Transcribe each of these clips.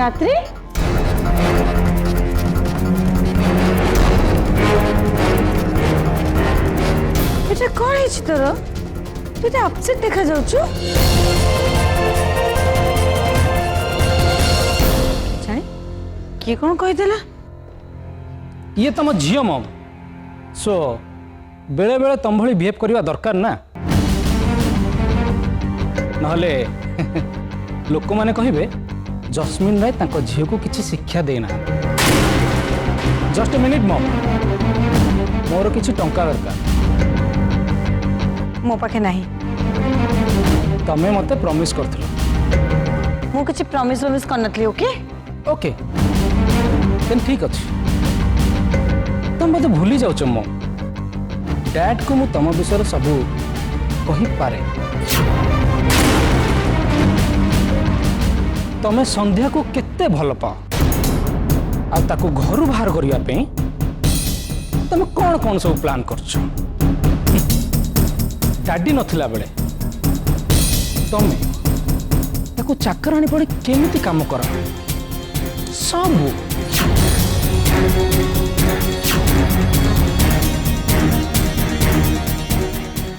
रात्रि এটা কଣ ହେଇଛି ତୋର ତୁ ଏତେ ଅପସେଟ ଦେଖା ଯାଉଛୁ ଜାଣି କିଏ କଣ କହିଦେଲା ये तुम झील मम सो बेले बेले तुम भली बिहेव करवा दरकार ना नहले लोक माने कहिबे जस्मिन राय तांको झील को किसी शिक्षा देना जस्ट ए मिनिट मम मोर किसी टंका दरकार मो पाखे नहीं तमें मते प्रॉमिस करथिलो मु किछि प्रॉमिस करनथली ओके ओके देन ठीक अछि तुम मत भूली जाऊच मो डैड को मु तुम विषय सब कही पारे तमें संध्या को केते भल पा आ ताको घर बाहर करिया पे तुम कौन कौन सब प्लान करछ डैडी नथिला बेले तमें ताको चाकराणी पड़े केमिति काम कर सब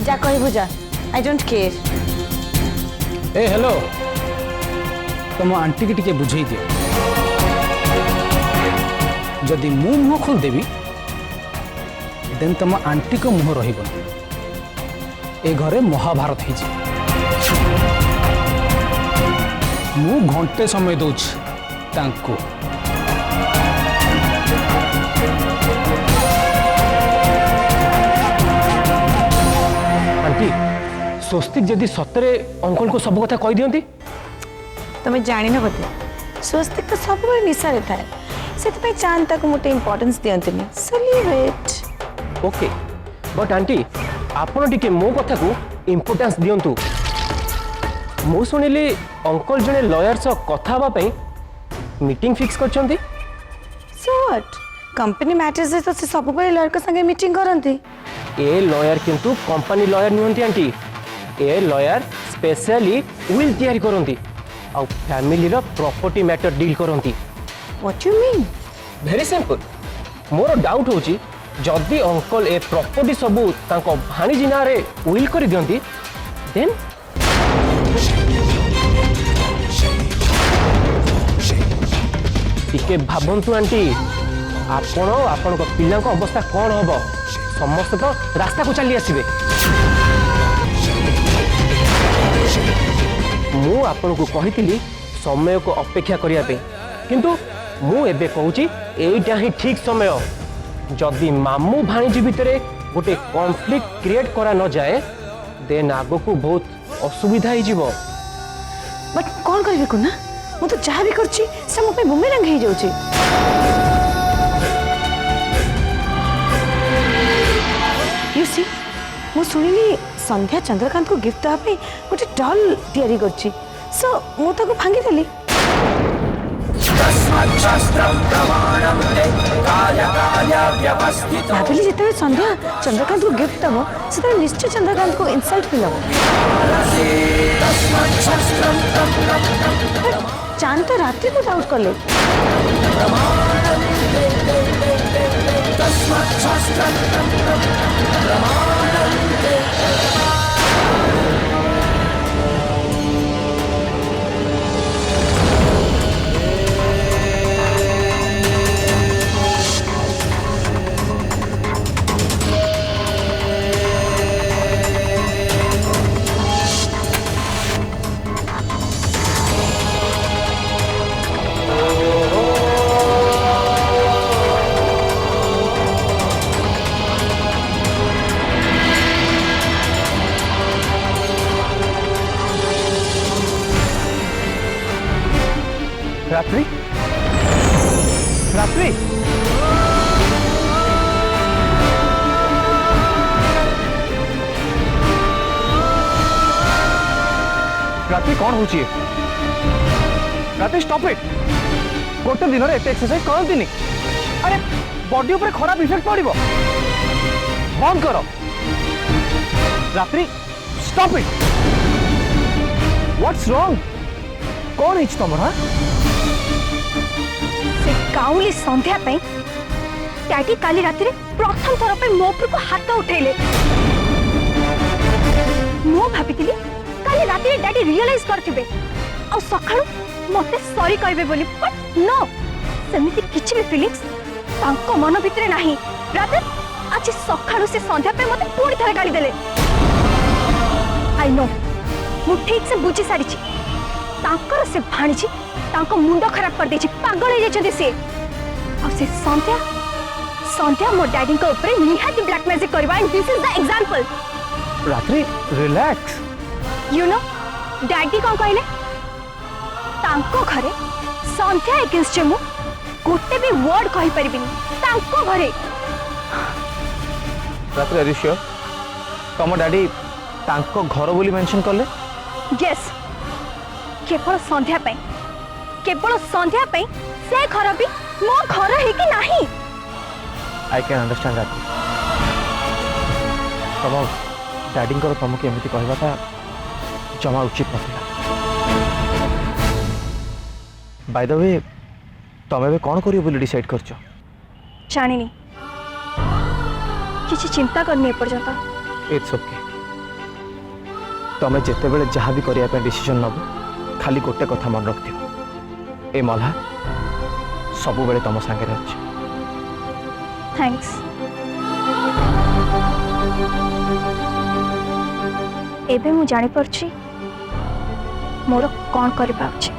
जा कहबू जा I don't care A hello तुम आंटी की टिके बुझे दियो जदि मु मुह खोल देवी देन तुम आंटी को मुह रहिबो ए घरे महाभारत हो मु घंटे समय दउछ तांको आंटी स्वस्तिक जदि सतरे अंकल को सब कथा कह दियंती तुम्हें जानी न बोधे स्वस्तिक तो सब निशा रे थाए से चांद तक मोटे इंपोर्टेंस दियंतनी so leave it okay but aunty आपण टिके मो कथा को इंपोर्टेंस दियंतु मु सुनिली अंकल जने लॉयर से कथा हबा पई मीटिंग फिक्स करछंती सो व्हाट कंपनी मैटर्स तो से सब लॉयर के संगे मीटिंग करंती ए लॉयर किंतु कंपनी लॉयर नुहंती आंटी ए लॉयर स्पेशली विल तैयारी करंती आ फैमिली रो प्रॉपर्टी मैटर डील करंती what you mean very simple मोर डाउट होची जदि अंकल ए प्रॉपर्टी सबू तांको भाणीजी ना रे विल कर दियंती देन टिके भाबंतु आंटी आपण आपण को पिला को अवस्था कौन हबो समस्त तो रास्ता को चली आसीबे मु आपण को कहितली समय को अपेक्षा करिया पे किंतु मु एबे कहूची एइटा ही ठीक समय जदि मामू भाणीजी भितरे गोटे कॉन्फ्लिक्ट क्रिएट करा न जाए देन आगो को बहुत असुविधा ही जीवो बट कौन करबे को ना मु तो जहाँ भी करची से मो पे बुमेरंग हे जाउची यू सी मु सुनिली संध्या चंद्रकांत को गिफ्ट दवा पे गोटे डॉल तैयारी करची सो मु ताको भांगी देली भाविली जिते संध्या चंद्रकांत को गिफ्ट दब से निश्चय चंद्रकांत को इनसल्ट फील हम चांद तो रात्रि को डाउट कले रात्रि रात्रि रात्रि कौन होची रात्रि स्टॉप इट गोटे दिन रे एते एक्सरसाइज करंतिनी अरे बॉडी ऊपर खराब इफेक्ट पड़िबो बंद करो रात्रि स्टॉप इट व्हाट्स रॉन्ग कौन हिच तमरा से काउली संध्या पे डैडी काली राति रे प्रथम थर पे मो ऊपर को हाथ उठेले। मो भाबितिली काली राति रे डैडी रियलाइज करथिबे आ सखाळु मते सॉरी कहबे बोली, बट नो, सेमिति किछि भी फीलिंग्स तांको मन भितरे नाही। रादर आज सखाळु से संध्या पे मते पूरी थरे गाली देले। आई नो, मु ठीक से बुझी सारी छी तांकर से भाणीची तांको मुंडो खराब कर देछि, पागल हो जाछथि से। आ से संध्या संध्या मो डैडी को ऊपर निहाती ब्लैक मैजिक करबा, and this is the example. रात्रि रिलैक्स। यू नो डैडी कौन कहले तांको घरे संध्या एगेंस्ट मु गोटे भी वर्ड कहि परिबिनी तांको घरे। रात्रि आर यू श्योर तुम डैडी तांको घर बोली मेंशन करले? यस, केवल संध्या पे, केवल संध्या पे से घर भी मो घर है कि नहीं। आई कैन अंडरस्टैंड रात्रि। तुम डैडी तुमको एमती कहवाटा जमा उचित नथिला। बाय द वे तुम एबे कौन करियो बोली डिसाइड करछो? जानिनी, किसी चिंता करनी पर्यंत। It's okay. तुम जिते बेले जहाँ भी करिया पे डिसीजन नब, खाली गोटे कथा मन रखियो, ए मल्हा सबु बेले तुम संगे रहछ। थैंक्स। एबे मु जानि परछि मोर कौन करबा उचित।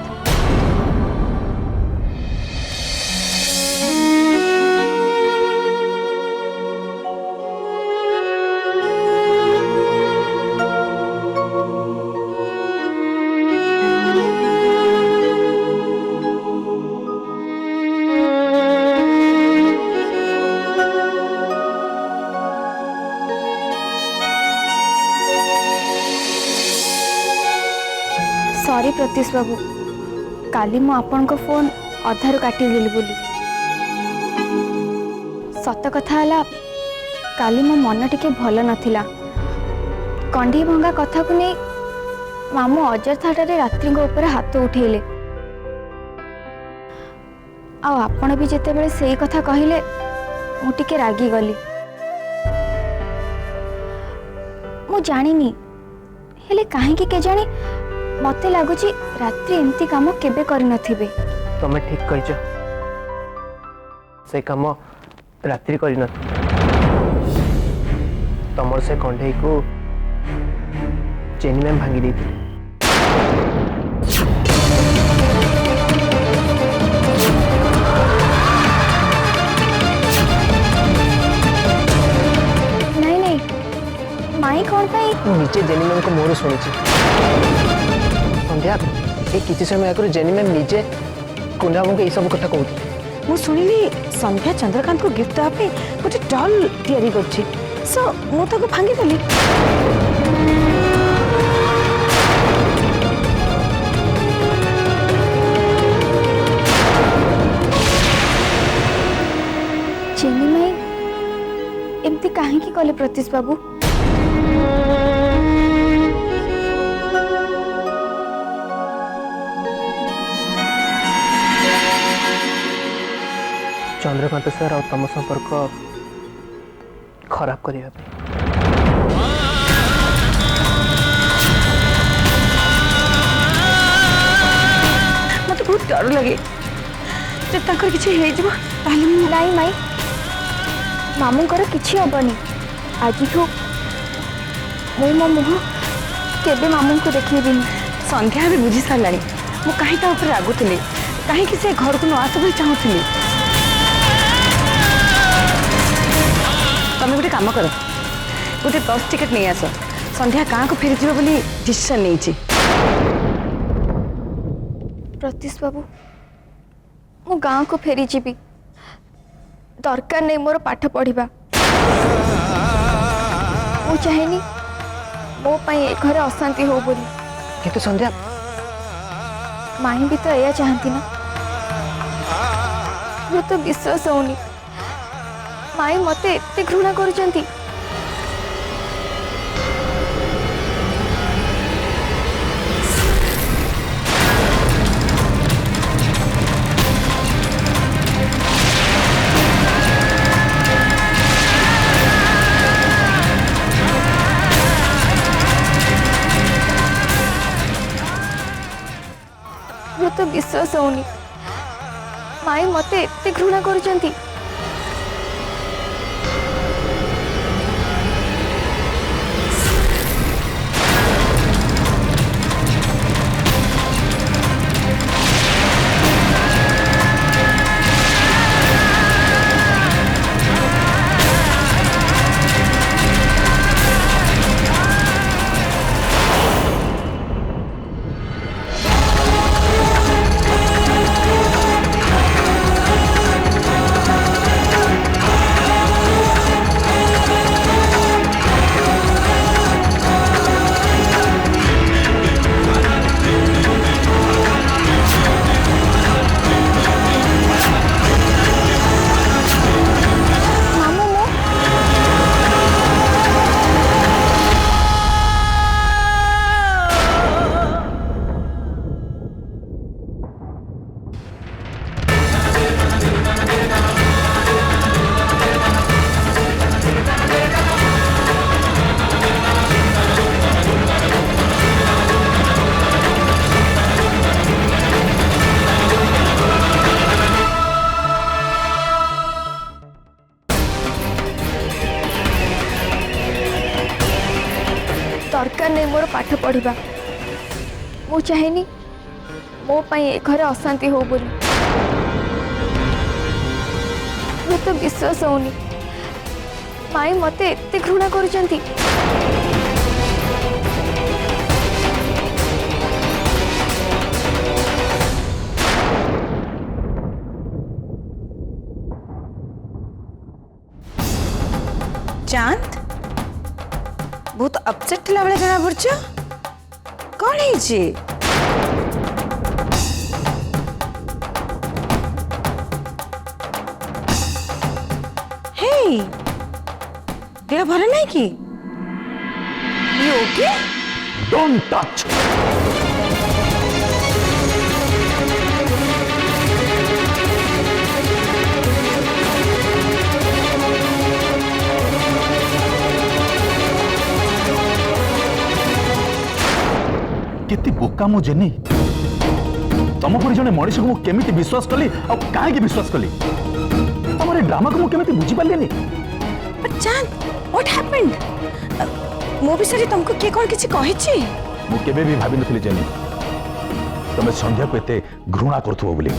सॉरी प्रत्युष बाबू, काली मु आपन को फोन अधारु काटी देली बोली। सत कथा हला काली मो मन टिके भल नथिला। कंढी भंगा कथा को नहीं मामू अजर्थाटारे रात्रि को ऊपर हाथ उठेले। आ आपण भी जेते बेले सेही कथा कहिले मु टिके रागी गली। मु जानिनी हेले काहे के जानी मते लागुची रात्रि एमती काम केबे करि नथिबे। तुम ठीक कहिଛ, से काम रात्रि करि न। तमर से कंढे को चेनी में भांगी दी। नहीं नहीं, माई कौन पाई नीचे जेनी मैम को मोर सुनी संध्या एक किसी समय आगु जेनी मैम निजे कुंडा को सब कथा कहते। मु सुनिली संध्या चंद्रकांत को गिफ्ट दवा पे गोटे डॉल तैयारी करछि, सो मु ताको भांगी देली। चेनी माई एमती काहे की कले प्रत्युष बाबू? चंद्रकांत सर और तम संपर्क खराब करने मत बहुत डर लगे जब तक किसी नहीं माई, मामूंकर किसी हेनी। आज मु मो मुह केबे मामू को देखी। संध्या भी बुझी सारा मु कहीं रागुली कहीं से घर को न आस बोली चाहूली। तुम गोटे कम कर, गोटे बस टिकेट नहीं आस, संध्या गाँव को फेरी जीव बोली डिसीजन नहीं। प्रत्युष बाबू मु गाँव को फेरी जीवी, दरकार नहीं मोर पाठ पढ़ा। मु चाहेनी मो पाई घर अशांति हो बोली। किंतु संध्या माही भी तो यह चाहती ना। मु तो विश्वास होनी माई मते एते घृणा करुचंती। विश्वास होनी माई मते एते घृणा करुचंती। दरकार नहीं मोर पाठ पढ़ा मु चाहेनी मो पाई ए घरे अशांति हो बोली तो विश्वास होनी माई मते एते घृणा करुचंती। चांद बहुत अपसेट थिला बेले जना पड़छ कौन है जी? हे देह भरे नहीं की यू ओके? Don't touch. केते बोका मु जेनी तम पर जने मनीष को केमिति विश्वास कली आ काहे के विश्वास कली तमरे ड्रामा को मु केमिति बुझी पालेनी। बट चांद व्हाट हैपेंड? मो विषय तुमको के कोन किछि कहि छी? मु केबे भी भाबी नथली जेनी तमे संध्या को एते घृणा करथुबो बोली।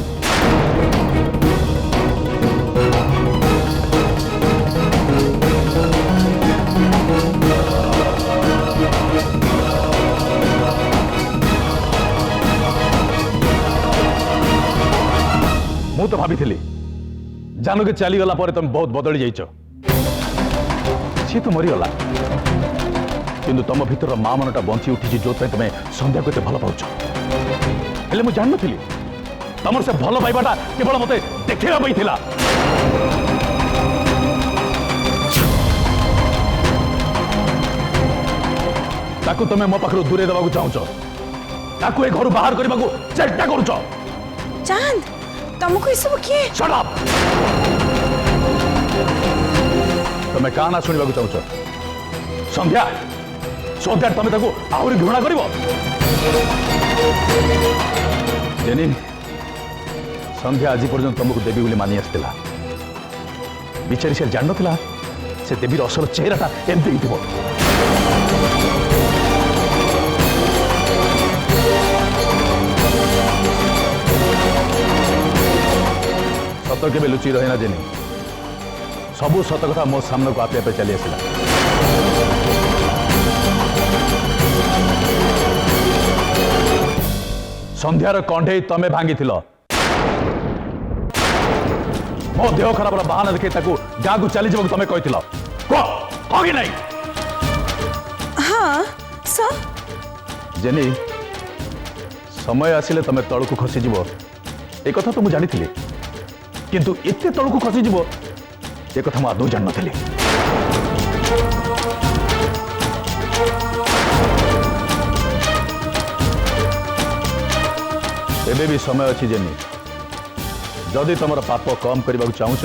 मु तो भाभी जानू के चलीगला तुम बहुत बदली जाइच सी तो मरीगला किंतु तुम भीतर माँ मनटा बंची उठी जो तुम्हें संध्या को भल पाच हेले मुझे जान नी तुम से भल पाइबाटा केवल मत देखा ताकू तुम्हें मो पाखर दूरे देवा चाहूच ए घर बाहर करने को चेष्टा करुच। चांद तुमको ये सब किए? Shut up. तुम्हें काना सुनिबा को चाहूच? संध्या संध्या तुम ताको आहरी घृणा करिवो? जेनी संध्या आज पर्यंत तुमको देवी बोली मानी आसला बिचारी से जान नथिला से देवीर असल चेहराटा एमती हिथिबो। सत के लुचि रही ना जेनी सबू सत कथा मो सामने को आपे आपे चली आसला। संध्यार कंठे तमे भांगी थिलो मो देह खराब बहाना देखे गाँ को चली जाओ तमे कही कह कि नहीं? हाँ सर। जेनी समय आसिले तमे तल को खसी जीवो ए कथा तो मु जानी थिली किंतु एते तल को खसी जीवो ए कथा मु आदौ जान नथिली। एबे भी समय अच्छी जेनी जदि तुम पाप कम करने को चाहूच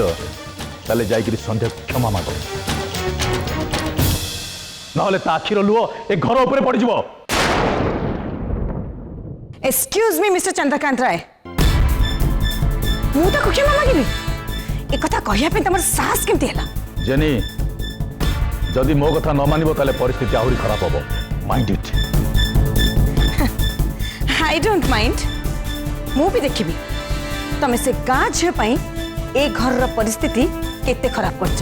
ताले जाइकरी संध्या क्षमा माग नहले ता आखिर लुह ए घर ऊपर पड़ जाओ। एक्सक्यूज मी मिस्टर चंद्रकांत राय, ମୁଁ ତାକୁ କ୍ଷମା ମାଗିବି ଏ କଥା କହିବା ପାଇଁ ତମର ସାହସ କେମିତି ହେଲା? जेनी जदि मो कथा न मानिबो ताले परिस्थिति आहुरी खराब होबो mind it I don't mind मु भी देखिबी तमे से गाँ झियो पई ए घर रो परिस्थिति केते खराब करछ।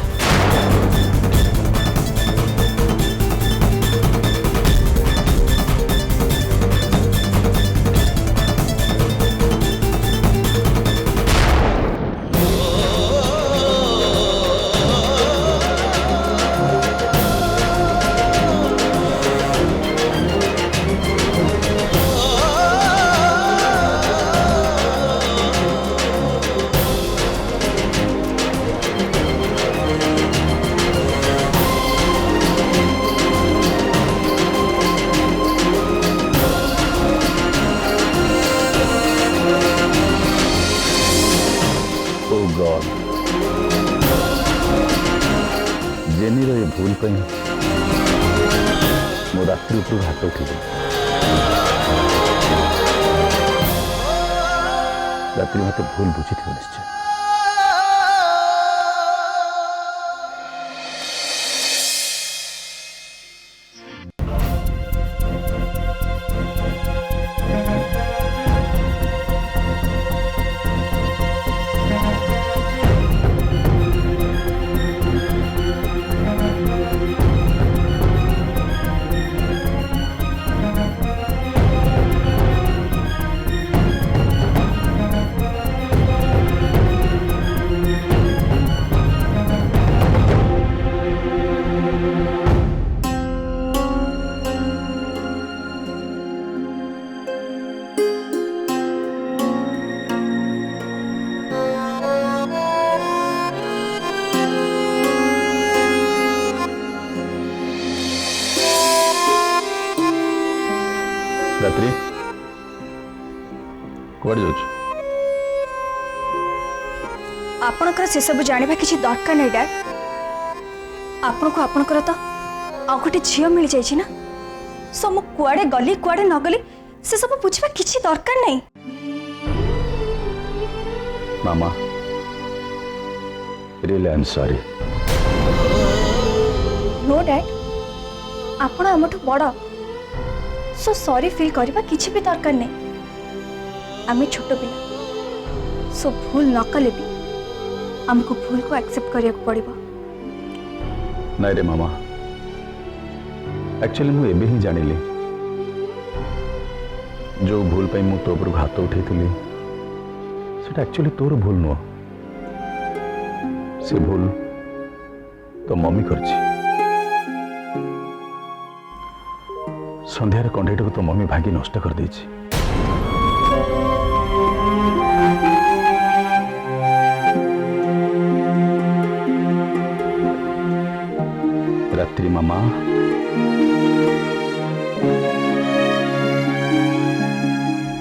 जेनी रो ये भूल पे मो रात्रि ऊपर हाथ उठी रात्रि मत भूल बुझी थी निश्चय। रात्रि कुआड़ जाउछ? आपणकर से सब जानिबा किछि दरकार नै डैड। आपनको आपणकर तो आ गोटे झियो मिल जाइछि ना, सो मु कुआडे गली कुआडे न गली से सब पूछबा किछि दरकार नै। मामा really I am sorry. No dad, आपण हमठु बड़, सो सॉरी फील करबा किछि भी दरकार नै। आमे छोट पिला, सो भूल न कले भी हमको भूल को एक्सेप्ट करिया पड़िबो। नहीं रे मामा, एक्चुअली मु एबे ही जानिली जो भूल पे मु तो ऊपर हाथ उठे सेटा एक्चुअली तोर भूल नुह, से भूल तो मम्मी करछि। संध्यार कंडेट को तो मम्मी भागी नष्ट कर देछि। रात्रि मामा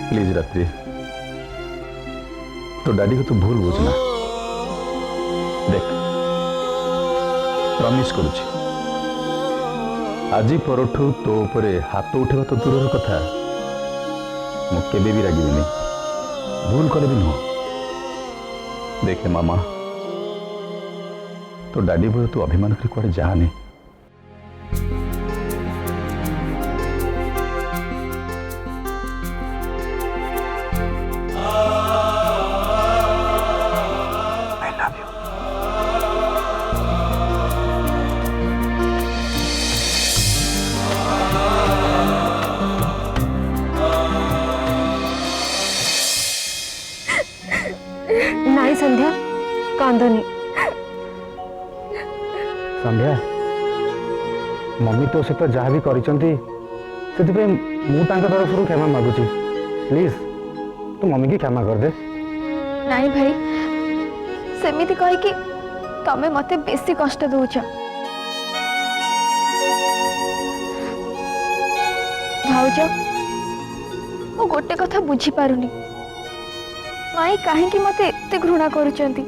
प्लीज रात्रि, तो डैडी को तो भूल बुझना। देख प्रॉमिस करुछि आजी परठू तो ऊपर हाथ उठेबा तो दूर कथा, मु केबे भी रागिबिनी, भूल करे भी नुह। देखे मामा, तो डैडी बोले तू अभिमान कर कुआडे जाने। नाई संध्या कांदनी। संध्या मम्मी तो सहित जहाँ भी करिसंती सेति मु तांका तरफ क्षमा मागुची, प्लीज तू मम्मी की क्षमा कर दे। नाई भाई, सेमिति कहि कि तमे मते बेसी कष्ट दउछ। भाउज मु गोटे कथा बुझी पारुनी, माई काहेकि मते एते घृणा करूचंती।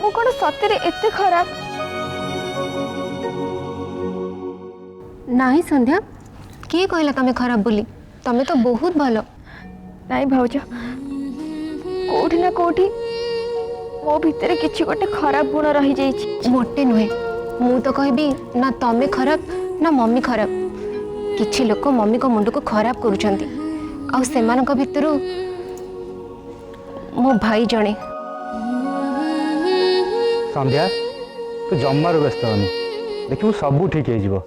मु कोन सतरे एते खराब? नहीं संध्या, किए कहला तमे खराब बोली? तमे तो बहुत भलो। नाई भाउज, कोठी ना कोठी मो भितर किछि गोटे खराब गुण रही जाइछि। मोटे नुहे मु तो कहबी ना तमे खराब ना मम्मी खराब। किछि लोक मम्मी को मुंड को खराब करूछंती आ सेमानक भितरु मो भाई जणे। संध्या तू जम्मार व्यस्त होनी देखिए सब ठीक हो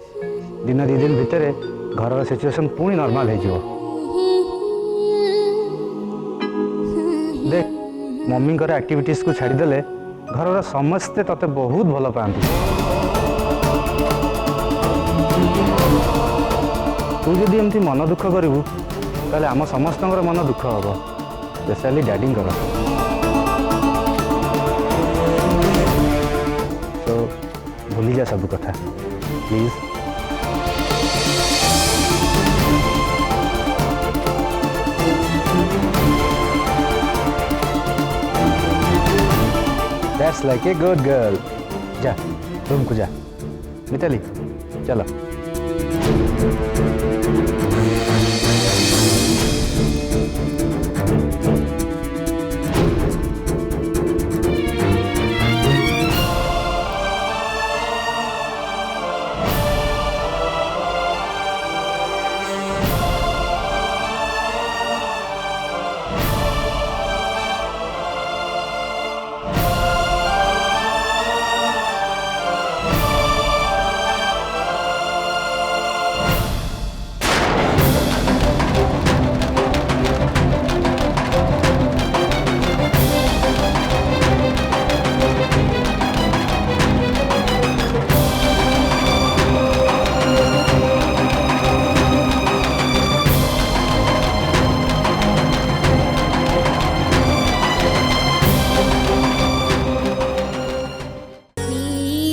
दिन 2 दिन भितर घर सिचुएशन पुणी नॉर्मल हो देख मम्मी एक्टिविटीज को छाड़देले घर समस्ते तते बहुत भल पाती। तू जदि एमती मन दुख करू ताले आम समस्त मन दुख हम स्पेशली डैडी तो भूली जा सब कथा please. That's like a good girl. जा रूम को जा। मिताली चलो।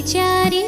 चारी